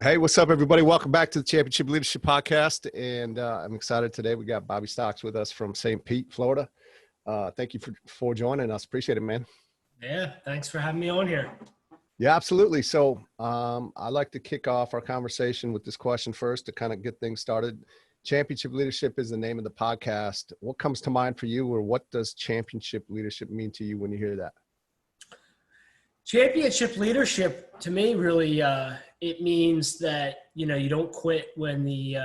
Hey, what's up, everybody? Welcome back to the Championship Leadership Podcast. And I'm excited today. We got Bobby Stocks with us from St. Pete, Florida. Thank you for joining us. Appreciate it, man. Yeah, thanks for having me on here. Yeah, absolutely. So I'd like to kick off our conversation with this question first to kind of get things started. Championship Leadership is the name of the podcast. What comes to mind for you, or what does championship leadership mean to you when you hear that? Championship leadership to me really it means that you don't quit when the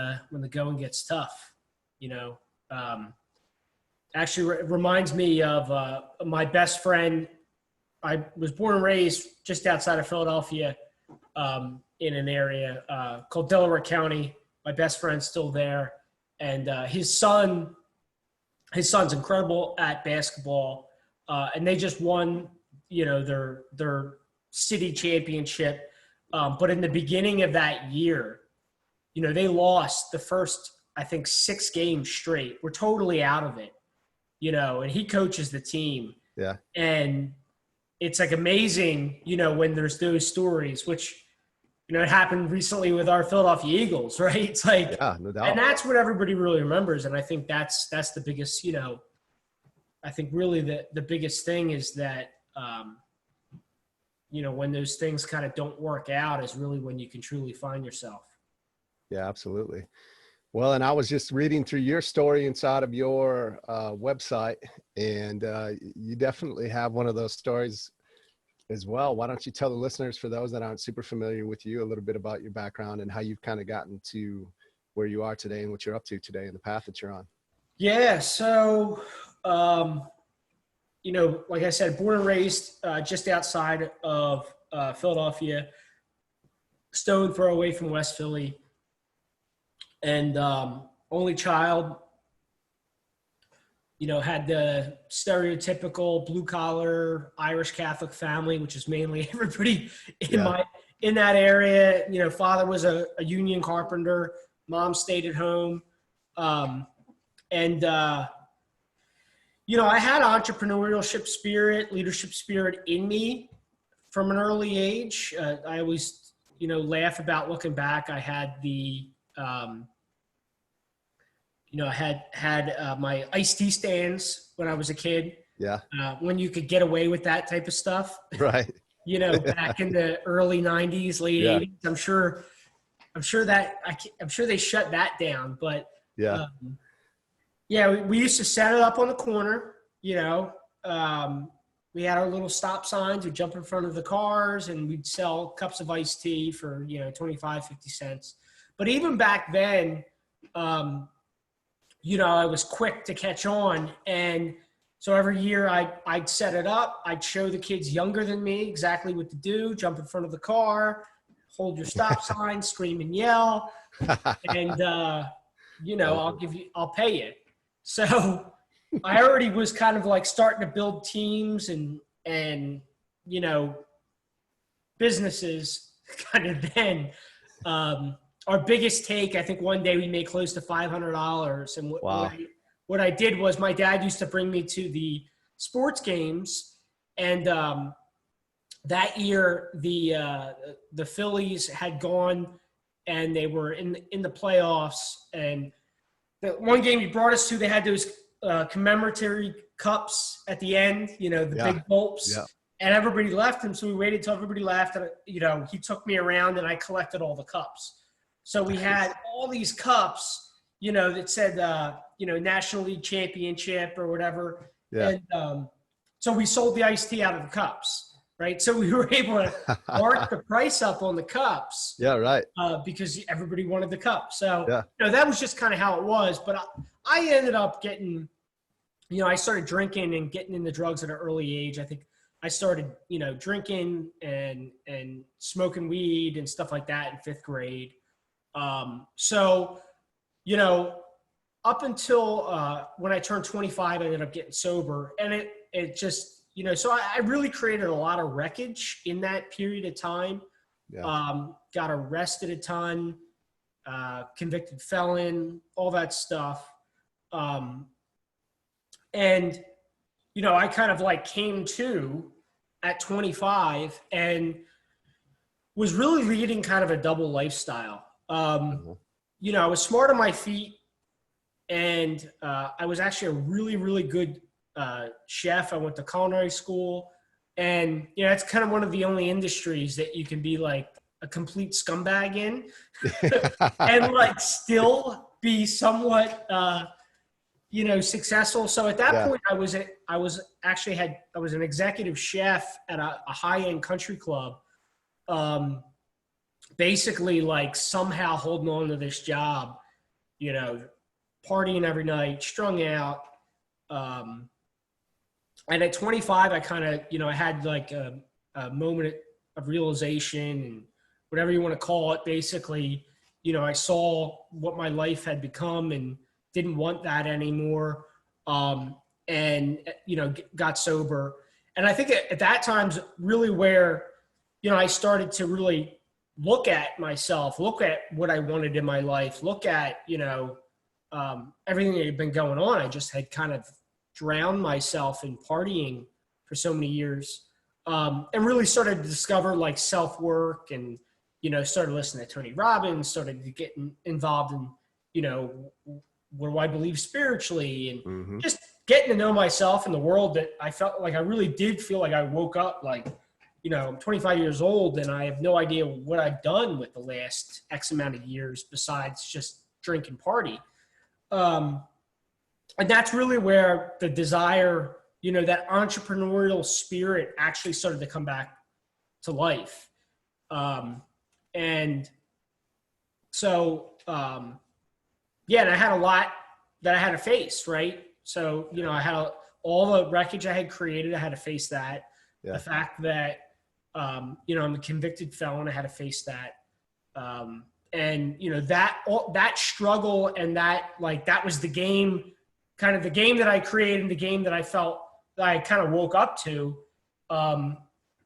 going gets tough. Actually reminds me of my best friend. I was born and raised just outside of Philadelphia in an area called Delaware County. My best friend's still there, and his son's incredible at basketball, and they just won their city championship. But in the beginning of that year, they lost the first, I think, 6 games straight. We're totally out of it, and he coaches the team. Yeah. And it's like amazing, when there's those stories, which, it happened recently with our Philadelphia Eagles, right? It's like, yeah, no doubt. And that's what everybody really remembers. And I think that's the biggest, I think really the biggest thing is that, when those things kind of don't work out is really when you can truly find yourself. Yeah, absolutely. Well, and I was just reading through your story inside of your website, and you definitely have one of those stories as well. Why don't you tell the listeners, for those that aren't super familiar with you, a little bit about your background and how you've kind of gotten to where you are today and what you're up to today and the path that you're on? Yeah. So, like I said, born and raised just outside of Philadelphia, stone throw away from West Philly, and only child. Had the stereotypical blue collar Irish Catholic family, which is mainly everybody in that area. Father was a union carpenter, mom stayed at home, and I had entrepreneurship spirit, leadership spirit in me from an early age. I always, laugh about looking back. I had the, I had my iced tea stands when I was a kid. Yeah. When you could get away with that type of stuff. Right. Back in the early 90s, late 80s. I'm sure they shut that down, but yeah. We used to set it up on the corner, we had our little stop signs. We'd jump in front of the cars and we'd sell cups of iced tea for, 25, 50 cents. But even back then, I was quick to catch on. And so every year I'd set it up. I'd show the kids younger than me exactly what to do. Jump in front of the car, hold your stop sign, scream and yell. And, I'll pay you. So I already was kind of like starting to build teams and businesses kind of then. Our biggest take, I think one day we made close to $500. And what I did was my dad used to bring me to the sports games. And that year the Phillies had gone and they were in the playoffs. And the one game he brought us to, they had those commemorative cups at the end, the big gulps. Yeah. And everybody left him, so we waited till everybody left. And, he took me around and I collected all the cups. So we had all these cups, that said, National League Championship or whatever. Yeah. And so we sold the iced tea out of the cups, right? So we were able to mark the price up on the cups. Yeah, right. Because everybody wanted the cup. So, that was just kind of how it was. But I ended up getting, I started drinking and getting into drugs at an early age. I think I started, drinking and smoking weed and stuff like that in 5th grade. So, up until when I turned 25, I ended up getting sober. And it just, so I really created a lot of wreckage in that period of time. Yeah. Got arrested a ton, convicted felon, all that stuff. And, I kind of like came to at 25 and, was really leading kind of a double lifestyle. You know, I was smart on my feet, and I was actually a really, really good chef. I went to culinary school, and you know, it's kind of one of the only industries that you can be like a complete scumbag in, and like still be somewhat, you know, successful. So at that point, I was an executive chef at a high-end country club. Basically like somehow holding on to this job, you know, partying every night, strung out. And at 25, I kind of, you know, I had like a moment of realization, and whatever you want to call it. Basically, you know, I saw what my life had become and didn't want that anymore. And, you know, got sober. And I think at that time's really where, you know, I started to really look at myself, look at what I wanted in my life, look at, you know, everything that had been going on. I just had kind of drowned myself in partying for so many years, and really started to discover like self-work, and, you know, started listening to Tony Robbins, started getting involved in, you know, what do I believe spiritually, and just getting to know myself and the world. That I felt like I really did feel like I woke up like, you know, I'm 25 years old and I have no idea what I've done with the last X amount of years besides just drink and party. And that's really where the desire, you know, that entrepreneurial spirit actually started to come back to life. And so, yeah, and I had a lot that I had to face, right? So, you know, I had all the wreckage I had created, I had to face that. Yeah. The fact that, you know, I'm a convicted felon, I had to face that. And, you know, that struggle and that, like, that was the game, kind of the game that I created, the game that I felt that I kind of woke up to,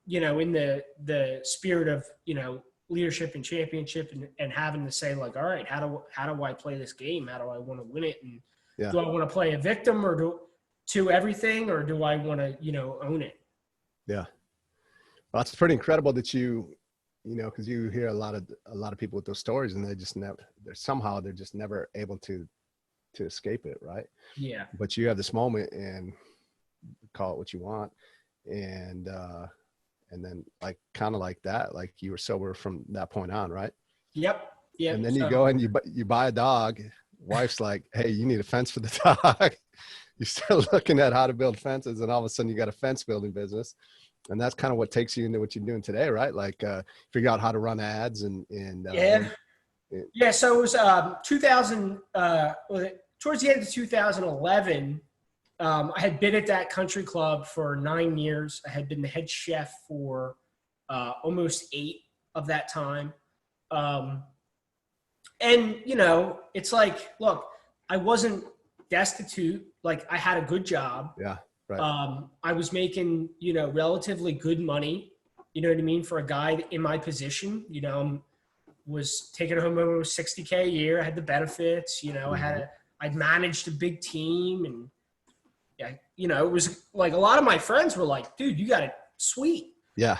you know, in the spirit of, you know, leadership and championship, and having to say like, all right, how do I play this game? How do I want to win it? And do I want to play a victim or to everything, or do I want to, you know, own it? Yeah. Well, it's pretty incredible that you know, cause you hear a lot of people with those stories, and they're just never able to escape it. Right. Yeah. But you have this moment, and call it what you want. And then like, kind of like that, like you were sober from that point on, right? Yep. Yeah. And then you go and you buy a dog. Wife's like, hey, you need a fence for the dog. You start looking at how to build fences, and all of a sudden you got a fence building business. And that's kind of what takes you into what you're doing today, right? Like figure out how to run ads and yeah. So it was 2000, towards the end of 2011, I had been at that country club for 9 years. I had been the head chef for almost 8 of that time. And, you know, it's like, look, I wasn't destitute. Like, I had a good job. Yeah, right. I was making, you know, relatively good money, you know what I mean, for a guy in my position. You know, was taking home over $60K a year. I had the benefits, you know, I'd managed a big team, and yeah, you know, it was like a lot of my friends were like, dude, you got it sweet. Yeah.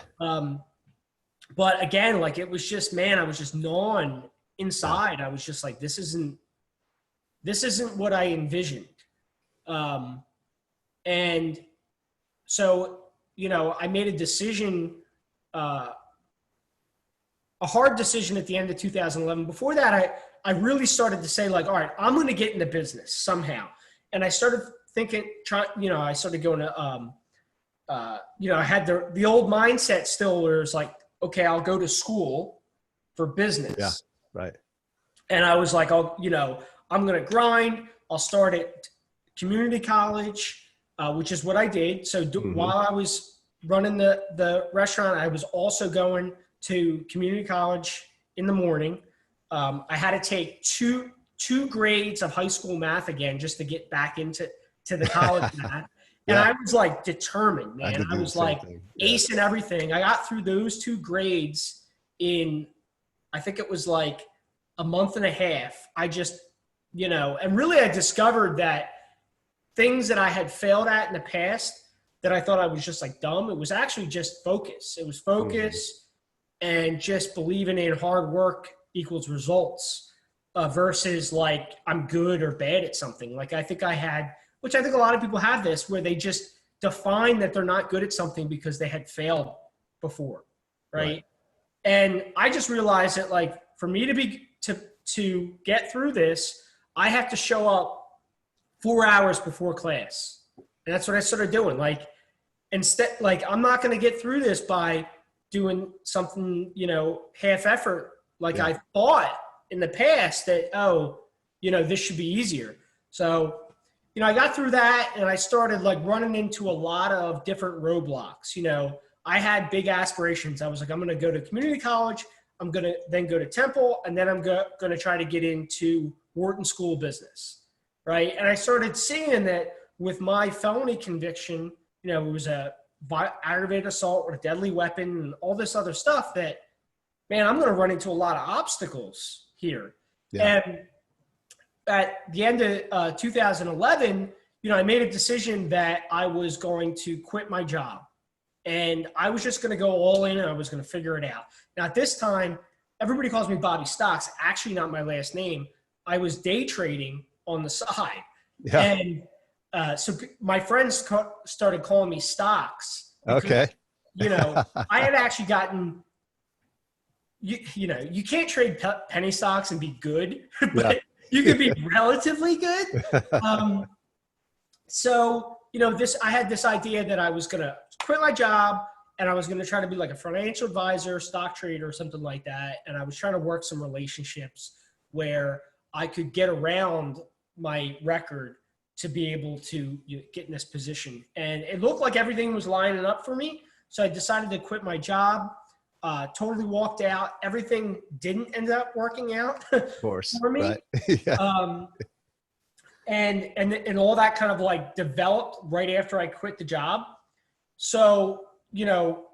But again, like, it was just, man, I was just gnawing inside. I was just like, this isn't what I envisioned. And so, you know, I made a decision, a hard decision at the end of 2011. Before that, I really started to say like, all right, I'm going to get into business somehow. And I started thinking, you know, I started going to, you know, I had the old mindset still where it's like, okay, I'll go to school for business. Yeah. Right. And I was like, you know, I'm going to grind. I'll start at community college, which is what I did. So while I was running the restaurant, I was also going to community college in the morning. I had to take two grades of high school math again, just to get back into the college math. And I was like determined, man. I was like acing everything. I got through those 2 grades in, I think it was like a month and a half. I just, you know, and really I discovered that things that I had failed at in the past that I thought I was just like dumb, it was actually just focus. It was focus, and just believing in hard work equals results versus like I'm good or bad at something. Like I think I had, which I think a lot of people have this, where they just define that they're not good at something because they had failed before, right? And I just realized that like for me to get through this, I have to show up 4 hours before class. And that's what I started doing. Like instead, like I'm not going to get through this by doing something, you know, half effort. Like I thought in the past that, oh, you know, this should be easier. So, you know, I got through that and I started like running into a lot of different roadblocks. You know, I had big aspirations. I was like, I'm going to go to community college. I'm going to then go to Temple, and then I'm going to try to get into Wharton School of Business. Right. And I started seeing that with my felony conviction, you know, it was a aggravated assault with a deadly weapon and all this other stuff that, man, I'm going to run into a lot of obstacles here. Yeah. And at the end of 2011, you know, I made a decision that I was going to quit my job and I was just going to go all in and I was going to figure it out. Now at this time, everybody calls me Bobby Stocks, actually not my last name. I was day trading on the side. Yeah. And so my friends started calling me Stocks. Because, okay. You know, I had actually gotten, you know, you can't trade penny stocks and be good, but you can be relatively good. So, you know, I had this idea that I was going to quit my job and I was going to try to be like a financial advisor, stock trader, or something like that. And I was trying to work some relationships where I could get around my record to be able to get in this position. And it looked like everything was lining up for me. So I decided to quit my job, totally walked out. Everything didn't end up working out of course, for me. Right. Yeah. And all that kind of like developed right after I quit the job. So, you know,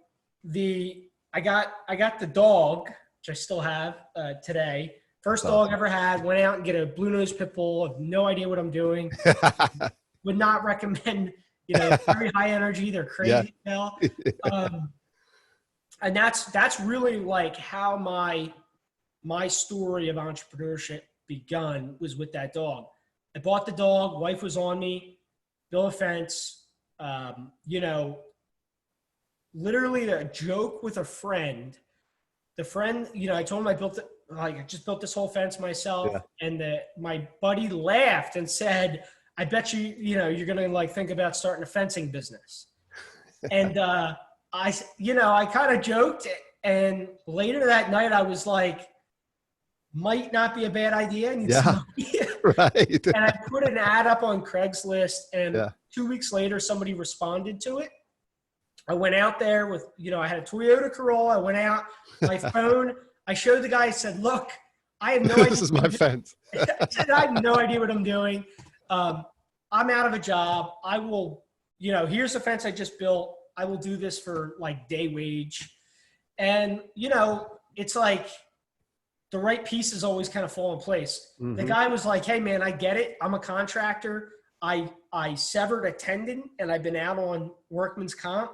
I got the dog, which I still have today. First dog I ever had, went out and get a blue nose pit bull. Have no idea what I'm doing. Would not recommend, you know, very high energy. They're crazy hell. And that's really like how my story of entrepreneurship begun, was with that dog. I bought the dog, wife was on me, built a fence, you know, literally a joke with a friend. The friend, you know, I told him I just built this whole fence myself. Yeah. And my buddy laughed and said, I bet you know, you're going to like think about starting a fencing business. And I kind of joked. And later that night I was like, might not be a bad idea. Right. And I put an ad up on Craigslist, and 2 weeks later, somebody responded to it. I went out there with, you know, I had a Toyota Corolla. I went out, my phone, I showed the guy, I said, look, I have no idea. This is my fence. I said, I have no idea what I'm doing. I'm out of a job. I will, you know, here's the fence I just built. I will do this for like day wage. And, you know, it's like the right pieces always kind of fall in place. Mm-hmm. The guy was like, hey man, I get it. I'm a contractor. I severed a tendon and I've been out on workman's comp.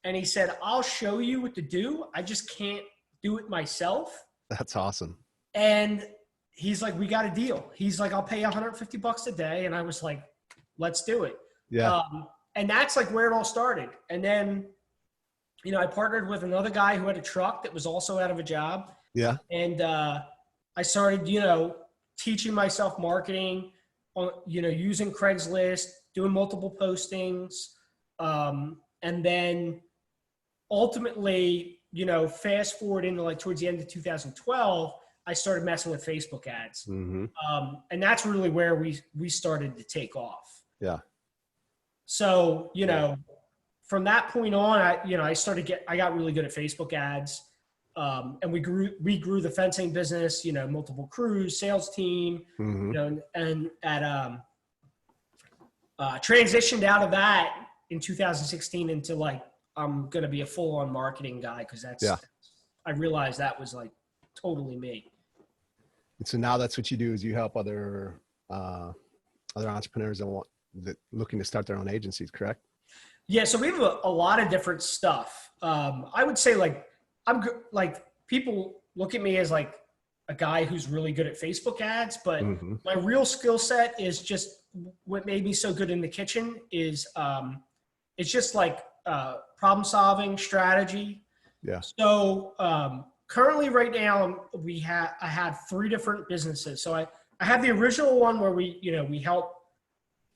And he said, I'll show you what to do. I just can't do it myself. That's awesome. And he's like, we got a deal. He's like, I'll pay you $150 a day. And I was like, let's do it. Yeah. And that's like where it all started. And then, you know, I partnered with another guy who had a truck that was also out of a job. Yeah. And I started, you know, teaching myself marketing on, you know, using Craigslist, doing multiple postings. And then ultimately, you know, fast forward into like towards the end of 2012, I started messing with Facebook ads. Mm-hmm. And that's really where we started to take off. Yeah. So, you know, from that point on, I got really good at Facebook ads. And we grew the fencing business, you know, multiple crews, sales team, mm-hmm. you know, and transitioned out of that in 2016 into like, I'm going to be a full on marketing guy. Cause I realized that was like totally me. And so now that's what you do, is you help other entrepreneurs that looking to start their own agencies, correct? Yeah. So we have a lot of different stuff. I would say like like people look at me as like a guy who's really good at Facebook ads, but my real skill set is just what made me so good in the kitchen is it's just like problem solving, strategy. Yeah. So currently right now I have 3 different businesses. So I have the original one where we help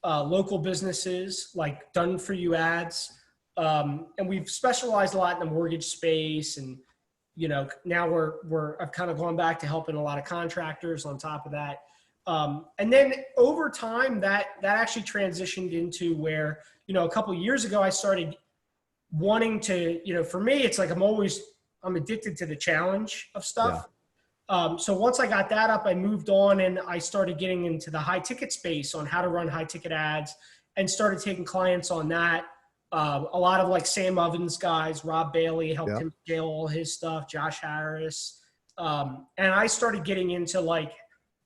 local businesses like done for you ads. And we've specialized a lot in the mortgage space, and now I've kind of gone back to helping a lot of contractors on top of that. And then over time that actually transitioned into where, a couple of years ago I started wanting to, for me, it's like I'm addicted to the challenge of stuff. Yeah. So once I got that up, I moved on and I started getting into the high ticket space on how to run high ticket ads, and started taking clients on that. A lot of like Sam Ovens guys, Rob Bailey helped him scale all his stuff, Josh Harris. And I started getting into like,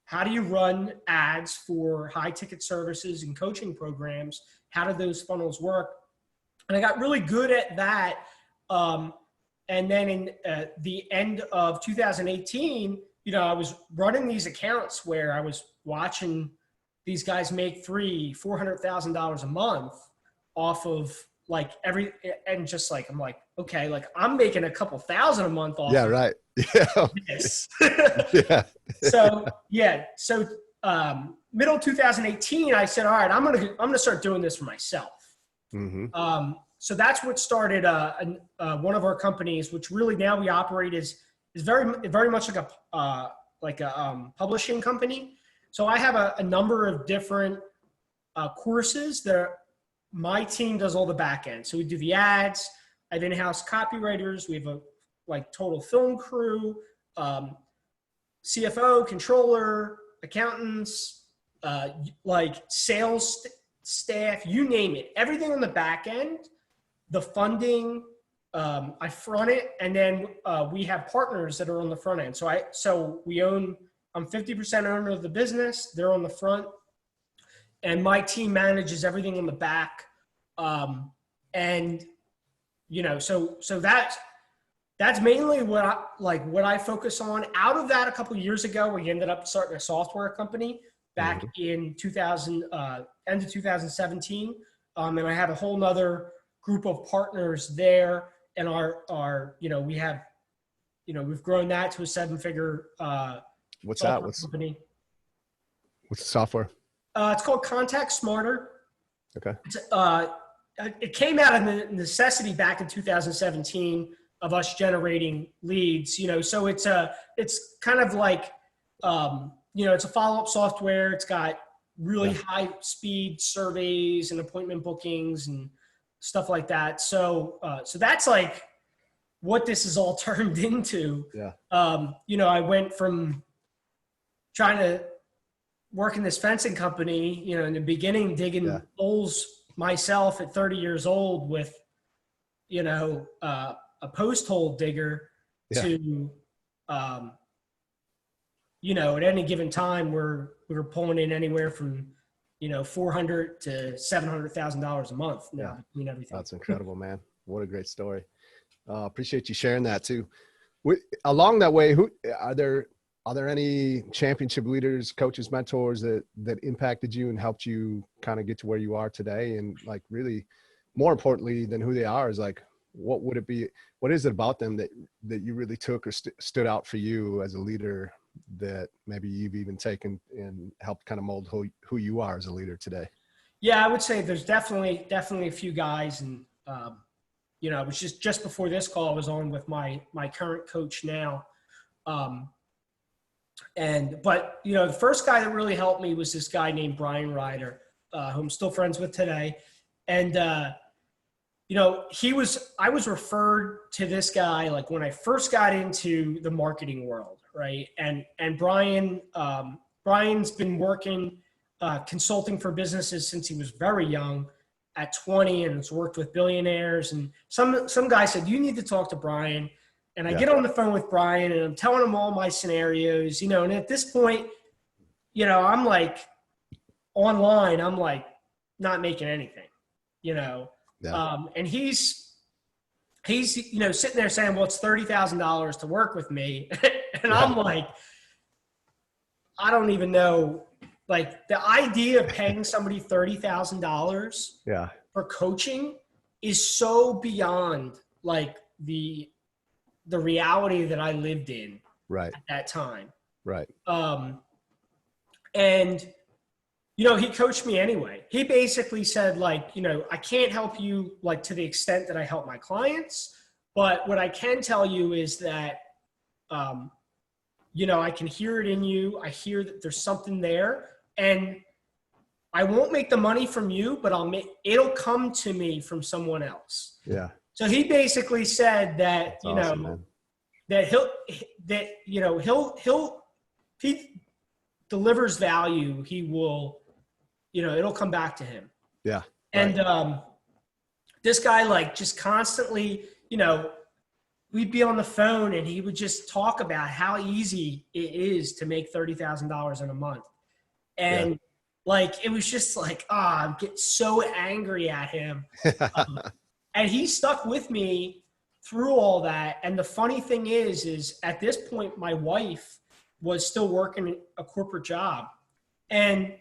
how do you run ads for high ticket services and coaching programs? How do those funnels work? And I got really good at that. And then in the end of 2018, I was running these accounts where I was watching these guys make $400,000 a month off of like and just like, I'm like, okay, like I'm making a couple thousand a month off. Yeah. Right. Yeah. This. Yeah. So middle 2018, I said, all right, I'm going to start doing this for myself. So that's what started one of our companies, which really now we operate is very, very much like a publishing company. So I have a number of different courses that my team does all the back end. So we do the ads. I have in-house copywriters. We have a total film crew, CFO, controller, accountants, like sales staff, you name it. Everything on the back end, the funding, I front it, and then we have partners that are on the front end. I'm 50% owner of the business. They're on the front, and my team manages everything on the back. So that's mainly what I focus on. Out of that, a couple of years ago, we ended up starting a software company back in end of 2017. And I have a whole nother group of partners there, and we've grown that to a 7-figure What's that? Company. What's the software? It's called Contact Smarter. Okay. It came out of the necessity back in 2017 of us generating leads, so it's kind of like, it's a follow-up software. It's got really high speed surveys and appointment bookings and stuff like that. So that's like what this is all turned into. Yeah. I went from trying to work in this fencing company, in the beginning, digging holes myself at 30 years old with, a post hole digger to, at any given time we were pulling in anywhere from, $400,000 to $700,000 a month now between everything. That's incredible, man. What a great story. Appreciate you sharing that too. Along that way, are there any championship leaders, coaches, mentors that impacted you and helped you kind of get to where you are today? And like, really more importantly than who they are is like, what is it about them that you really took or stood out for you as a leader that maybe you've even taken and helped kind of mold who you are as a leader today? Yeah, I would say there's definitely a few guys, and it was just before this call I was on with my current coach now. But the first guy that really helped me was this guy named Brian Ryder, who I'm still friends with today. And, I was referred to this guy, like when I first got into the marketing world. Right. And Brian's been working, consulting for businesses since he was very young at 20, and has worked with billionaires. And some guy said, you need to talk to Brian. And I get on the phone with Brian and I'm telling him all my scenarios, and at this point, I'm like online, I'm like not making anything, and he's he's, you know, sitting there saying, well, it's $30,000 to work with me. And I'm like, I don't even know. Like, the idea of paying somebody $30,000 for coaching is so beyond like the reality that I lived in at that time. Right. And, you know, he coached me anyway. He basically said, like, you know, I can't help you like to the extent that I help my clients, but what I can tell you is that, you know, I can hear it in you. I hear that there's something there, and I won't make the money from you, but it'll come to me from someone else. Yeah. So he basically said that, That's awesome, know, man. that he delivers value, he will, you know, it'll come back to him. Yeah. And this guy, like, just constantly, you know, we'd be on the phone and he would just talk about how easy it is to make $30,000 in a month. And like, it was just like, I'm getting so angry at him. And he stuck with me through all that. And the funny thing is at this point, my wife was still working a corporate job, and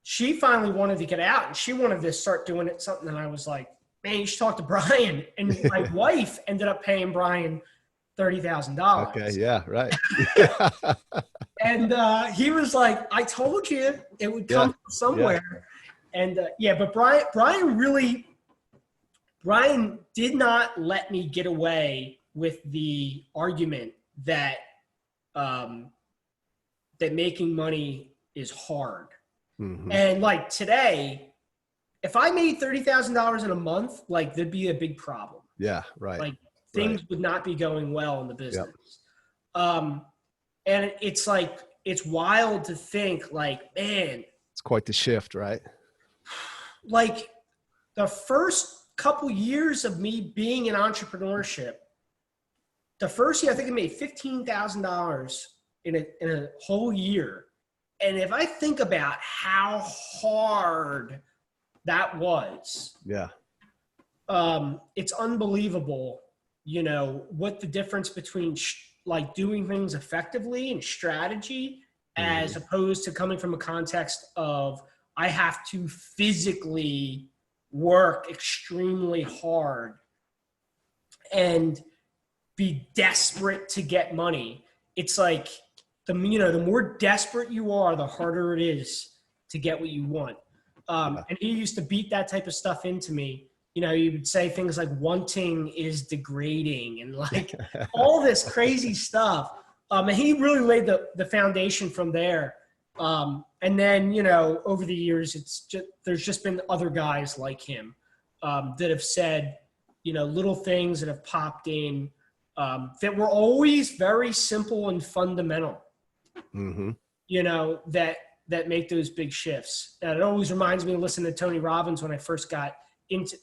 she finally wanted to get out, and she wanted to start doing it something. And I was like, man, you should talk to Brian. And my wife ended up paying Brian $30,000. Okay. Yeah. Right. And he was like, I told you it would come from somewhere. And but Brian did not let me get away with the argument that that making money is hard. Mm-hmm. And like today, if I made $30,000 in a month, like, there'd be a big problem. Yeah, right. Like, things would not be going well in the business. Yep. And it's like, it's wild to think, like, man, it's quite the shift, right? Like, the first couple years of me being in entrepreneurship, the first year I think I made $15,000 in a whole year. And if I think about how hard that was, it's unbelievable, you know, what the difference between like doing things effectively and strategy, as opposed to coming from a context of I have to physically work extremely hard and be desperate to get money. It's like, the more desperate you are, the harder it is to get what you want. And he used to beat that type of stuff into me. You know, he would say things like wanting is degrading and like all this crazy stuff. And he really laid the foundation from there. And then, you know, over the years, there's just been other guys like him that have said, you know, little things that have popped in that were always very simple and fundamental, you know, that make those big shifts. And it always reminds me of listening to Tony Robbins when I first got into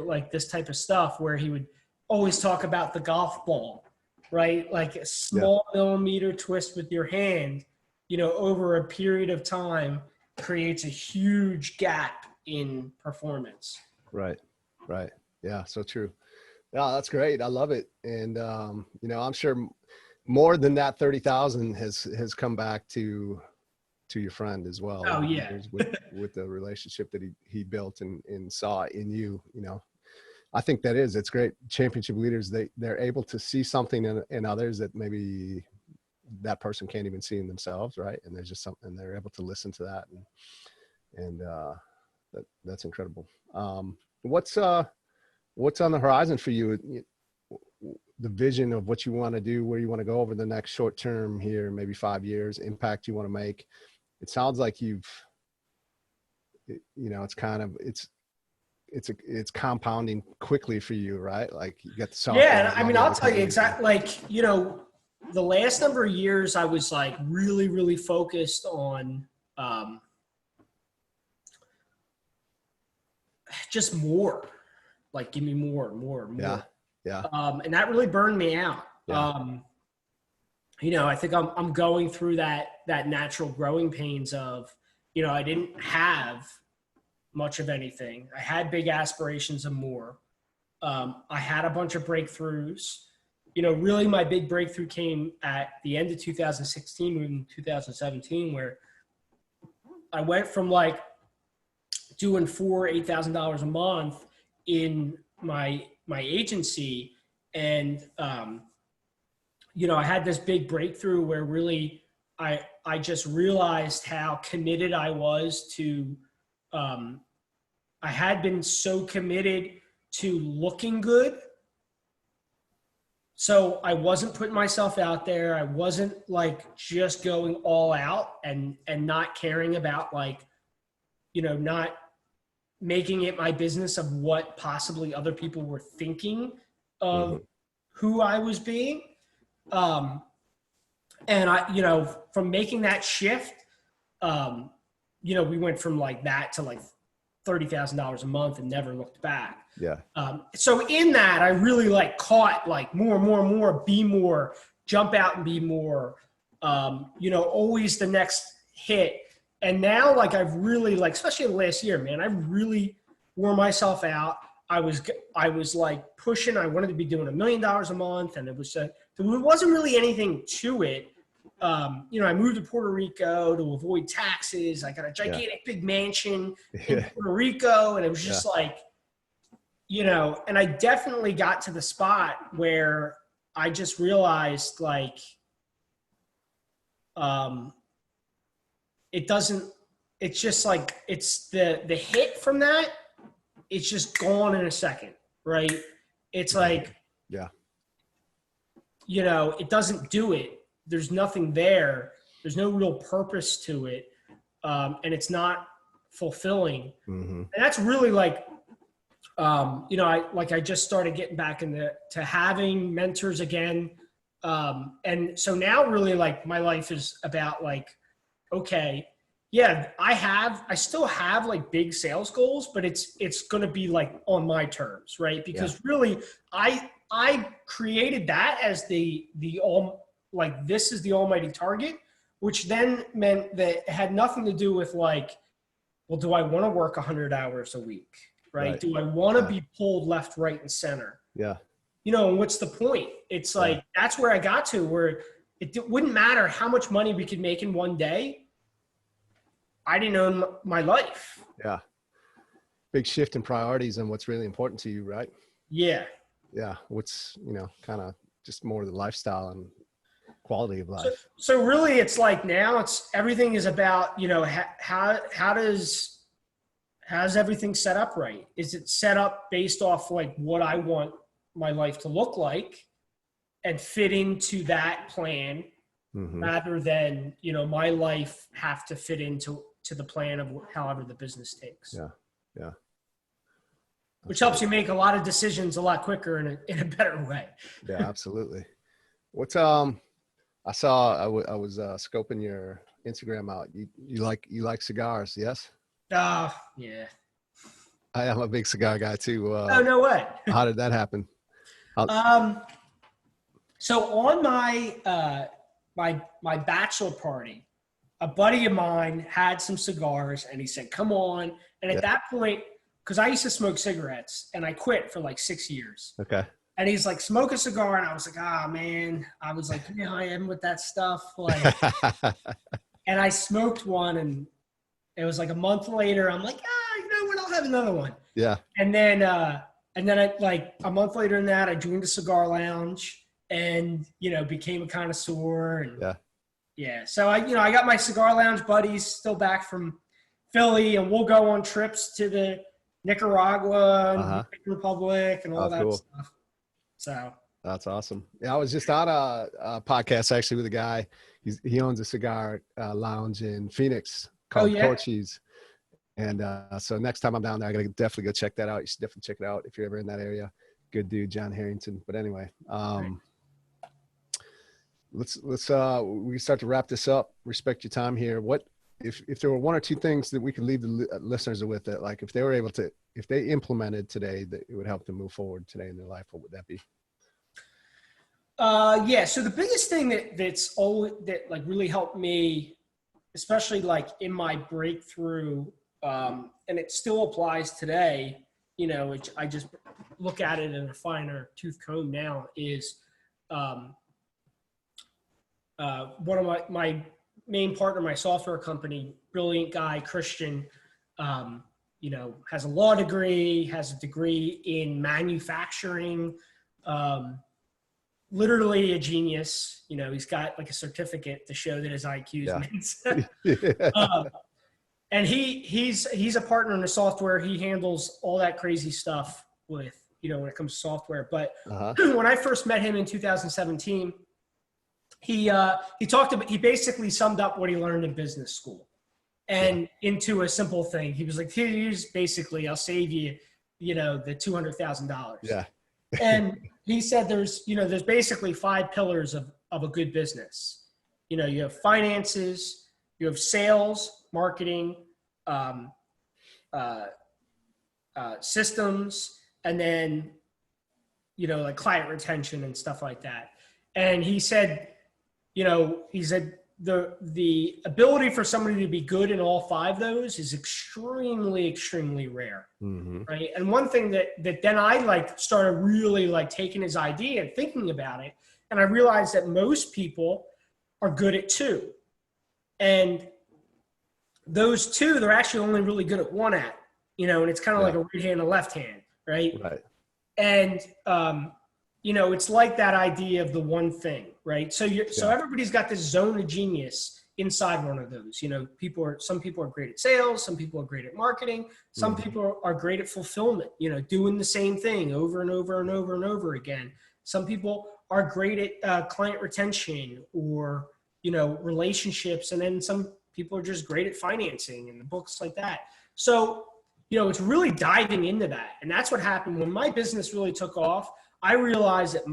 like this type of stuff, where he would always talk about the golf ball, right? Like a small millimeter twist with your hand, you know, over a period of time creates a huge gap in performance. Right. Right. Yeah. So true. Yeah, that's great. I love it. And, you know, I'm sure more than that 30,000 has come back to your friend as well. Oh yeah. with the relationship that he built and saw in you, you know. I think it's great. Championship leaders, they're able to see something in others that maybe that person can't even see in themselves. Right. And there's just something, they're able to listen to that. And that's incredible. What's on the horizon for you? The vision of what you want to do, where you want to go over the next short term here, maybe 5 years, impact you want to make. It sounds like it's compounding quickly for you, right? Like you got the software. Yeah. I mean, I'll tell you exactly, like, you know, the last number of years I was like really, really focused on, just more, like, give me more. Yeah. And that really burned me out. Yeah. You know, I think I'm going through that natural growing pains of, you know, I didn't have much of anything. I had big aspirations of more. I had a bunch of breakthroughs. Really my big breakthrough came at the end of 2016 and 2017, where I went from like doing $8,000 a month in my agency. And, I had this big breakthrough where really I just realized how committed I was to, I had been so committed to looking good. So I wasn't putting myself out there. I wasn't like just going all out and not caring about like, not making it my business of what possibly other people were thinking of who I was being. And I, from making that shift, we went from like that to like $30,000 a month and never looked back. Yeah. So in that, I really like caught like more, be more, jump out and be more, always the next hit. And now like I've really like, especially last year, man, I really wore myself out. I was like pushing, I wanted to be doing $1 million a month, and it wasn't really anything to it. I moved to Puerto Rico to avoid taxes. I got a gigantic big mansion in Puerto Rico. And it was just like, and I definitely got to the spot where I just realized like, it's just like, it's the hit from that. It's just gone in a second, right? It's like, it doesn't do it. There's nothing there. There's no real purpose to it. And it's not fulfilling. And that's really like, I just started getting back to having mentors again. And so now really like my life is about like, okay, yeah, I still have like big sales goals, but it's going to be like on my terms, right? Because really I created that as like, this is the almighty target, which then meant that it had nothing to do with like, well, do I want to work 100 hours a week? Right? Do I want to be pulled left, right, and center? Yeah. And what's the point? It's like, that's where I got to, where it wouldn't matter how much money we could make in one day. I didn't own my life. Yeah. Big shift in priorities and what's really important to you, right? Yeah. Yeah. What's, kind of just more the lifestyle and quality of life. So really it's like now everything is about, how's everything set up right? Is it set up based off like what I want my life to look like and fit into that plan rather than, my life have to fit into the plan of however the business takes. Yeah. Yeah. Which helps you make a lot of decisions a lot quicker in a better way. Yeah, absolutely. What's, I saw, I was scoping your Instagram out. You like cigars, yes? Yeah. I am a big cigar guy too. Oh, no way. How did that happen? So on my my bachelor party, a buddy of mine had some cigars and he said, come on. And at that point, because I used to smoke cigarettes and I quit for like 6 years. Okay. And he's like, smoke a cigar. And I was like, man, I was like, I am with that stuff. Like, and I smoked one, and it was like a month later, I'm like, what? I'll have another one. Yeah. And then I, like a month later than that, I joined a cigar lounge and, became a connoisseur. And so I got my cigar lounge buddies still back from Philly, and we'll go on trips to the Nicaragua, and Republic, and all that stuff. So that's awesome. Yeah, I was just on a podcast actually with a guy. He owns a cigar lounge in Phoenix called Quotations. And so next time I'm down there, I gotta definitely go check that out. You should definitely check it out if you're ever in that area. Good dude, John Harrington. But anyway, let's we start to wrap this up. Respect your time here. What if there were one or two things that we could leave the listeners with, that like if they implemented today that it would help them move forward today in their life, what would that be? So the biggest thing that like really helped me, especially like in my breakthrough, and it still applies today, you know, which I just look at it in a finer tooth comb now, is one of my main partner, my software company, brilliant guy, Christian, you know, has a law degree, has a degree in manufacturing, literally a genius. You know, he's got like a certificate to show that his IQ is Yeah. and he's a partner in the software. He handles all that crazy stuff with, you know, when it comes to software. But when I first met him in 2017, he basically summed up what he learned in business school and into a simple thing. He was like, here's basically, I'll save you, you know, the $200,000. Yeah. And he said there's basically 5 pillars of a good business. You know, you have finances, you have sales, marketing, systems, and then, you know, like client retention and stuff like that. And he said, you know, the ability for somebody to be good in all 5 of those is extremely, extremely rare. Right. And one thing that then I like started really like taking his idea and thinking about it. And I realized that most people are good at 2. And those 2, they're actually only really good at 1 at, you know, and it's kind of like a right hand and a left hand. Right. And, you know, it's like that idea of the one thing, right? So so everybody's got this zone of genius inside one of those. You know, some people are great at sales, some people are great at marketing, some people are great at fulfillment, you know, doing the same thing over and over and over and over again. Some people are great at client retention or, you know, relationships. And then some people are just great at financing and the books like that. So, you know, it's really diving into that. And that's what happened when my business really took off. I realized that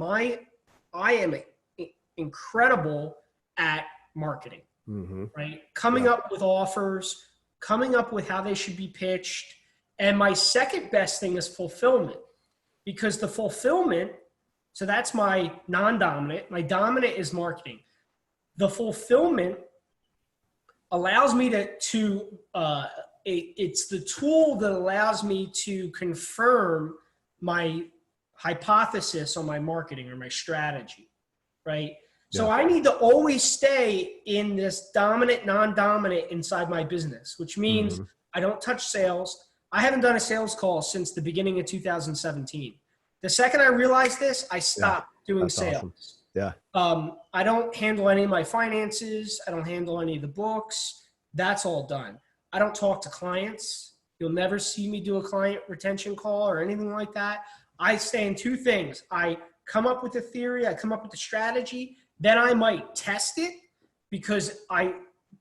I am incredible at marketing, right? Coming up with offers, coming up with how they should be pitched. And my second best thing is fulfillment, because the fulfillment, so that's my non-dominant. My dominant is marketing. The fulfillment allows me it's the tool that allows me to confirm my hypothesis on my marketing or my strategy, right? So I need to always stay in this dominant, non-dominant inside my business, which means I don't touch sales. I haven't done a sales call since the beginning of 2017. The second I realized this, I stopped doing sales. Awesome. I don't handle any of my finances. I don't handle any of the books. That's all done. I don't talk to clients. You'll never see me do a client retention call or anything like that. I stay in 2 things. I come up with a theory. I come up with a strategy. Then I might test it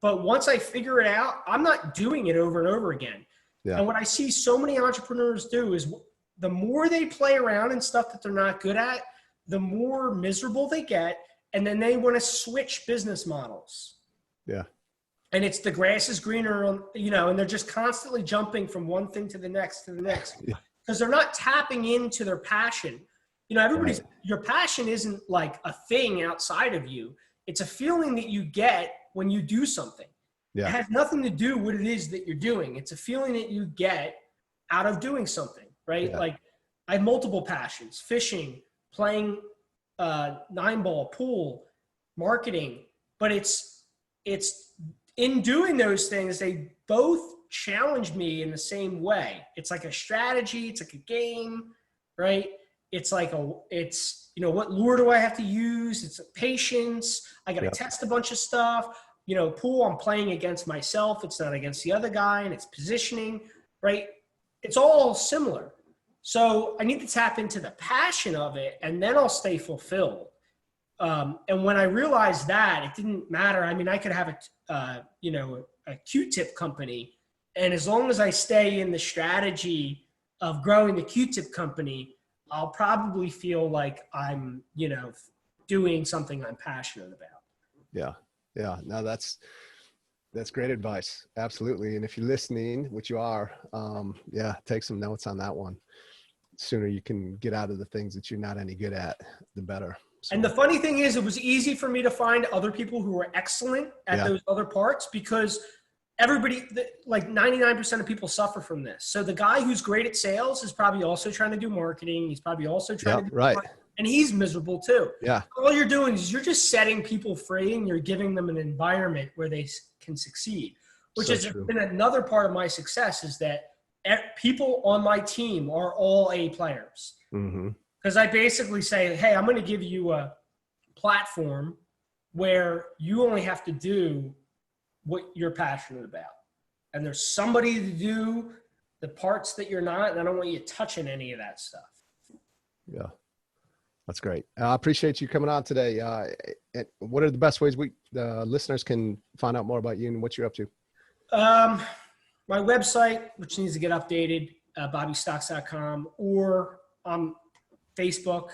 but once I figure it out, I'm not doing it over and over again. And what I see so many entrepreneurs do is the more they play around in stuff that they're not good at, the more miserable they get. And then they want to switch business models. And it's the grass is greener, you know, and they're just constantly jumping from one thing to the next, because they're not tapping into their passion. You know, your passion isn't like a thing outside of you. It's a feeling that you get when you do something. It has nothing to do with what it is that you're doing. It's a feeling that you get out of doing something, right? Like I have multiple passions: fishing, playing 9-ball, pool, marketing. But it's in doing those things, they both challenge me in the same way. It's like a strategy. It's like a game, right? It's like you know, what lure do I have to use? It's patience. I got to test a bunch of stuff. You know, pool, I'm playing against myself. It's not against the other guy, and it's positioning, right? It's all similar. So I need to tap into the passion of it, and then I'll stay fulfilled. And when I realized that, it didn't matter. I mean, I could have a Q-tip company, and as long as I stay in the strategy of growing the Q-tip company, I'll probably feel like I'm, you know, doing something I'm passionate about. No, that's great advice. Absolutely. And if you're listening, which you are, take some notes on that one. The sooner you can get out of the things that you're not any good at, the better. So. And the funny thing is, it was easy for me to find other people who were excellent at those other parts, because everybody, like 99% of people suffer from this. So the guy who's great at sales is probably also trying to do marketing. He's probably also trying to do marketing, and he's miserable too. Yeah. All you're doing is you're just setting people free, and you're giving them an environment where they can succeed, which has been another part of my success, is that people on my team are all A players. Because I basically say, hey, I'm going to give you a platform where you only have to do what you're passionate about. And there's somebody to do the parts that you're not, and I don't want you touching any of that stuff. Yeah. That's great. I appreciate you coming on today. What are the best ways listeners can find out more about you and what you're up to? My website, which needs to get updated, bobbystocks.com, or on Facebook,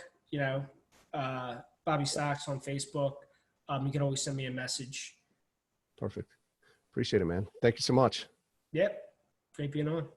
Bobby Stocks on Facebook. You can always send me a message. Perfect. Appreciate it, man. Thank you so much. Yep. Great being on.